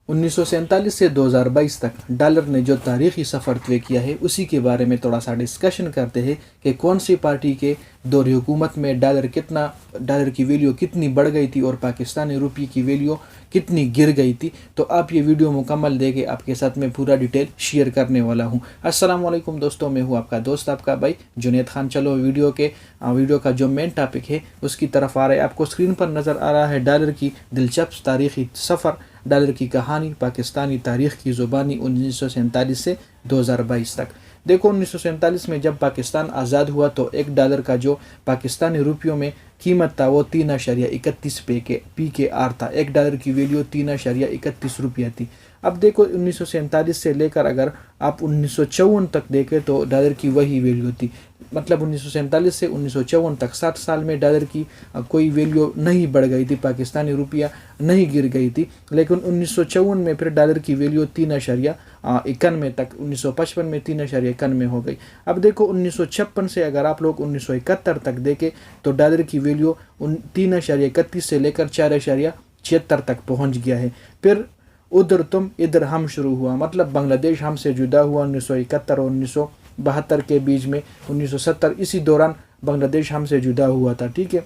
1947 से 2022 तक डॉलर ने जो तारीखी सफ़र तय किया है उसी के बारे में थोड़ा सा डिस्कशन करते हैं कि कौन सी पार्टी के दौर हुकूमत में डॉलर की वैल्यू कितनी बढ़ गई थी और पाकिस्तानी रुपये की वैल्यू कितनी गिर गई थी। तो आप ये वीडियो मुकम्मल देखें, आपके साथ मैं पूरा डिटेल शेयर करने वाला हूँ। अस्सलाम वालेकुम दोस्तों, मैं हूँ आपका दोस्त आपका भाई जुनैद खान। चलो वीडियो का जो मेन टॉपिक है उसकी तरफ आ रहा है। आपको स्क्रीन पर नज़र आ रहा है डॉलर की दिलचस्प तारीखी सफ़र, डॉलर की कहानी, पाकिस्तानी तारीख़ की ज़ुबानी 1947 से 2022 तक। देखो 1947 में जब पाकिस्तान आज़ाद हुआ तो एक डॉलर का जो पाकिस्तानी रुपयों में कीमत था वो 3.31 PKR था। एक डॉलर की वैल्यू 3.31 रुपया थी। अब देखो 1947 से लेकर अगर आप 1954 तक देखें तो डॉलर की वही वैल्यू थी। मतलब 1947 से 1954 तक 60 साल में डॉलर की कोई वैल्यू नहीं बढ़ गई थी, पाकिस्तानी रुपया नहीं गिर गई थी। लेकिन 1954 में फिर डॉलर की वैल्यू 3.91 तक, 1955 में 3.91 हो गई। अब देखो 1956 से अगर आप लोग 1971 तक देखें तो डॉलर की वैल्यू 3.31 से लेकर 4.76 तक पहुँच गया है। फिर उधर तुम इधर हम शुरू हुआ, मतलब बांग्लादेश हमसे जुदा हुआ 1971 और 1972 के बीच में। 1970 इसी दौरान बांग्लादेश हमसे जुदा हुआ था। ठीक है,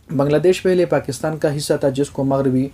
बांग्लादेश पहले पाकिस्तान का हिस्सा था जिसको मगरबी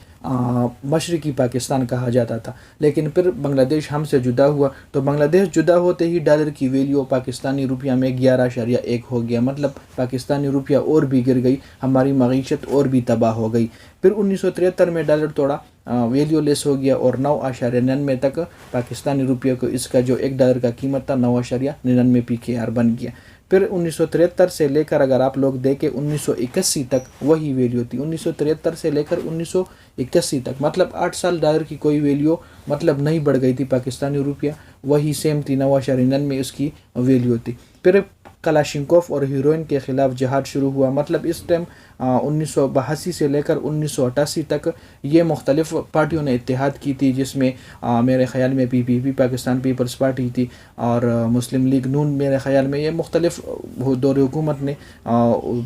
मशरकी पाकिस्तान कहा जाता था। लेकिन फिर बांग्लादेश हमसे जुदा हुआ तो बांग्लादेश जुदा होते ही डॉलर की वैल्यू पाकिस्तानी रुपया में 11.1 हो गया। मतलब पाकिस्तानी रुपया और भी गिर गई, हमारी मईशत और भी तबाह हो गई। फिर 1973 में डॉलर थोड़ा वैल्यू लेस हो गया और 9.99 तक पाकिस्तानी रुपये को इसका जो एक डॉलर का कीमत था 9.99 PKR बन गया। फिर 1973 से लेकर अगर आप लोग देखें 1981 तक वही वैल्यू थी। 1973 से लेकर 1981 तक मतलब 8 साल डॉलर की कोई वैल्यू मतलब नहीं बढ़ गई थी, पाकिस्तानी रुपया वही सेम थी, 9.99 उसकी वैल्यू थी। फिर कलाशिंकोफ और हीरोइन के खिलाफ जहाद शुरू हुआ। मतलब इस टाइम 1982 से लेकर 1988 तक ये मुख्तलिफ पार्टियों ने इत्तेहाद की थी, जिसमें मेरे ख्याल में PPP पाकिस्तान पीपल्स पार्टी थी और मुस्लिम लीग नून, मेरे ख्याल में ये मुख्तलिफ दौर हुकूमत ने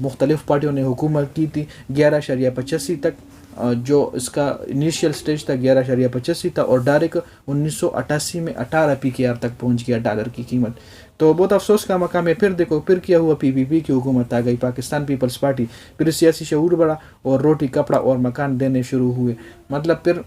मुख्तलिफ पार्टियों ने हुकूमत की थी। 11.85 तक जो इसका इनिशियल स्टेज था 11.85 था और डायरेक्ट 1988 में 18 PKR तक पहुंच गया डॉलर की कीमत। तो बहुत अफसोस का मकाम है। फिर देखो फिर क्या हुआ, PPP की हुकूमत आ गई, पाकिस्तान पीपल्स पार्टी। फिर सियासी शऊर बढ़ा और रोटी कपड़ा और मकान देने शुरू हुए। मतलब फिर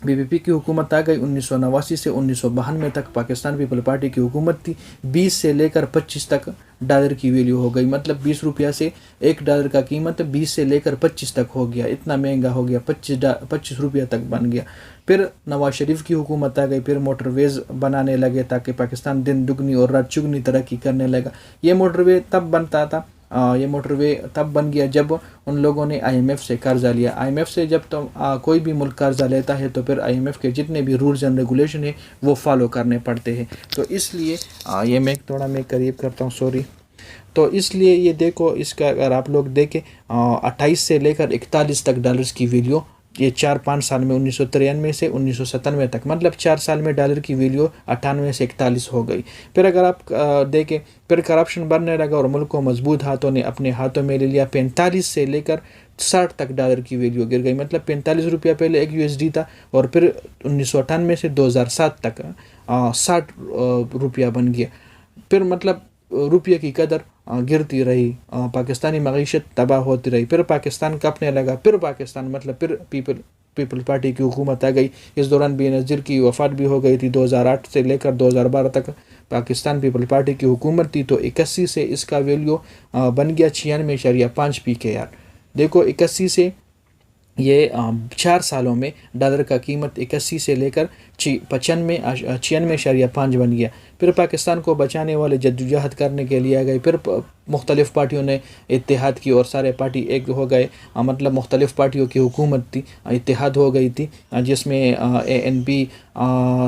PPP की हुकूमत आ गई। 1989 से 1992 तक पाकिस्तान पीपल पार्टी की हुकूमत थी। 20 से लेकर 25 तक डॉलर की वैल्यू हो गई। मतलब 20 रुपया से एक डॉलर का कीमत 20 से लेकर 25 तक हो गया, इतना महंगा हो गया, 25 रुपया तक बन गया। फिर नवाज शरीफ की हुकूमत आ गई। फिर मोटरवेज बनाने लगे ताकि पाकिस्तान दिन दुगनी और रात चुगनी तरक्की करने लगा। ये मोटरवे तब बनता था, ये मोटरवे तब बन गया जब उन लोगों ने IMF से कर्जा लिया। IMF से जब कोई भी मुल्क कर्जा लेता है तो फिर IMF के जितने भी रूल्स एंड रेगुलेशन है वो फॉलो करने पड़ते हैं। तो इसलिए ये मैं करीब करता हूँ, सॉरी। तो इसलिए ये देखो, इसका अगर आप लोग देखें 28 से लेकर 41 तक डॉलर्स की वैल्यू ये 4-5 साल में 1993 से 1997 तक, मतलब 4 साल में डॉलर की वैल्यू 98 से 41 हो गई। फिर अगर आप देखें फिर करप्शन बढ़ने लगा और मुल्क को मजबूत हाथों ने अपने हाथों में ले लिया। 45 से लेकर 60 तक डॉलर की वैल्यू गिर गई। मतलब 45 रुपया पहले एक USD था और फिर 1998 से 2007 तक 60 रुपया बन गया। फिर मतलब रुपये की कदर गिरती रही, पाकिस्तानी मईशत तबाह होती रही। फिर पाकिस्तान कपने लगा। फिर पाकिस्तान मतलब फिर पीपल पार्टी की हुकूमत आ गई। इस दौरान बेनज़ीर की वफ़ात भी हो गई थी। 2008 से लेकर 2012 तक पाकिस्तान पीपल पार्टी की हुकूमत थी। तो 81 से इसका वैल्यू बन गया 96.5 PKR। देखो 81 से ये 4 सालों में डॉलर का कीमत 81 से लेकर 96.5 बन गया। फिर पाकिस्तान को बचाने वाले जद्दोजहद करने के लिए आ गए। फिर मुख्तलिफ़ पार्टियों ने इत्तेहाद की और सारे पार्टी एक हो गए। मतलब मुख्तलिफ़ पार्टियों की हुकूमत थी, इत्तेहाद हो गई थी, जिसमें ANP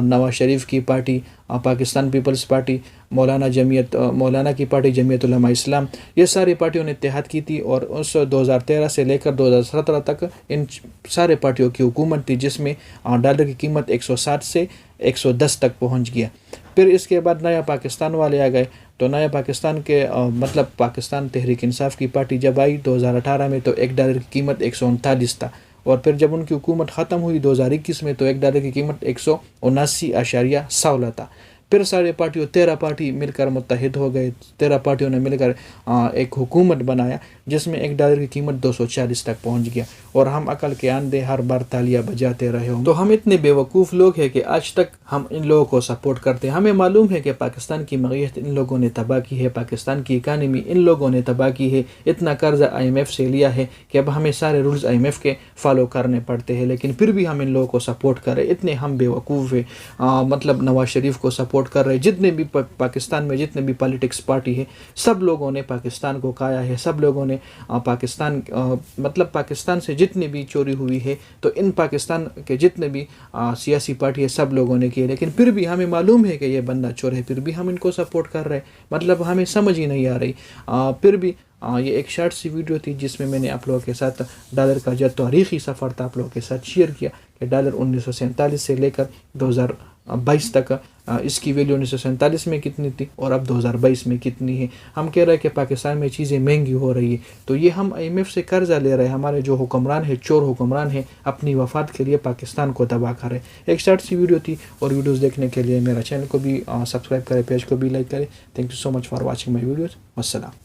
नवाज शरीफ की पार्टी, पाकिस्तान पीपल्स पार्टी, मौलाना की पार्टी जमीयत उलमा इस्लाम, ये सारी पार्टियों ने इत्तेहाद की थी। और उस 2013 से लेकर 2017 तक इन सारे पार्टियों की हुकूमत थी, जिसमें डॉलर की कीमत 160 से 110 तक पहुंच गया। फिर इसके बाद नया पाकिस्तान वाले आ गए। तो नया पाकिस्तान के मतलब पाकिस्तान तहरीक इंसाफ की पार्टी जब आई 2018 में तो $1 की कीमत 139 था और फिर जब उनकी हुकूमत ख़त्म हुई 2021 में तो $1 की कीमत 179.16 था। फिर सारे पार्टियों 13 पार्टी मिलकर मुत्तहिद हो गए, 13 पार्टियों ने मिलकर एक हुकूमत बनाया जिसमें $1 की कीमत 240 तक पहुंच गया। और हम अकल के अंधे हर बार तालियां बजाते रहे होंगे। तो हम इतने बेवकूफ़ लोग हैं कि आज तक हम इन लोगों को सपोर्ट करते हैं। हमें मालूम है कि पाकिस्तान की मईशत इन लोगों ने तबाह की है, पाकिस्तान की इकानमी इन लोगों ने तबाह की है, इतना कर्जा IMF से लिया है कि अब हमें सारे रूल्स IMF के फॉलो करने पड़ते हैं, लेकिन फिर भी हम इन लोगों को सपोर्ट कर रहे। इतने हम बेवकूफ़ है। मतलब नवाज शरीफ को सपोर्ट कर रहे, जितने भी पाकिस्तान में जितने भी पॉलिटिक्स पार्टी है सब लोगों ने पाकिस्तान को खाया है, सब लोगों ने पाकिस्तान मतलब पाकिस्तान से जितनी भी चोरी हुई है तो इन पाकिस्तान के जितने भी सियासी पार्टी है सब लोगों ने किए, लेकिन फिर भी हमें मालूम है कि ये बंदा चोर है, फिर भी हम इनको सपोर्ट कर रहे हैं। मतलब हमें समझ ही नहीं आ रही। फिर भी ये एक शॉर्ट सी वीडियो थी जिसमें मैंने आप लोगों के साथ डॉलर का जो तारीख़ी सफ़र था आप लोगों के साथ शेयर किया कि डॉलर 1947 से लेकर 2022 तक इसकी वैल्यू 1947 में कितनी थी और अब 2022 में कितनी है। हम कह रहे हैं कि पाकिस्तान में चीज़ें महंगी हो रही है, तो ये हम IMF से कर्जा ले रहे हैं। हमारे जो हुक्मरान है, चोर हुक्मरान है, अपनी वफाद के लिए पाकिस्तान को तबाह कर रहे हैं। एक शॉर्ट सी वीडियो थी और वीडियोज़ देखने के लिए मेरा चैनल को भी सब्सक्राइब करें, पेज को भी लाइक करें। Thank you so much for watching my videos. वस्सलाम।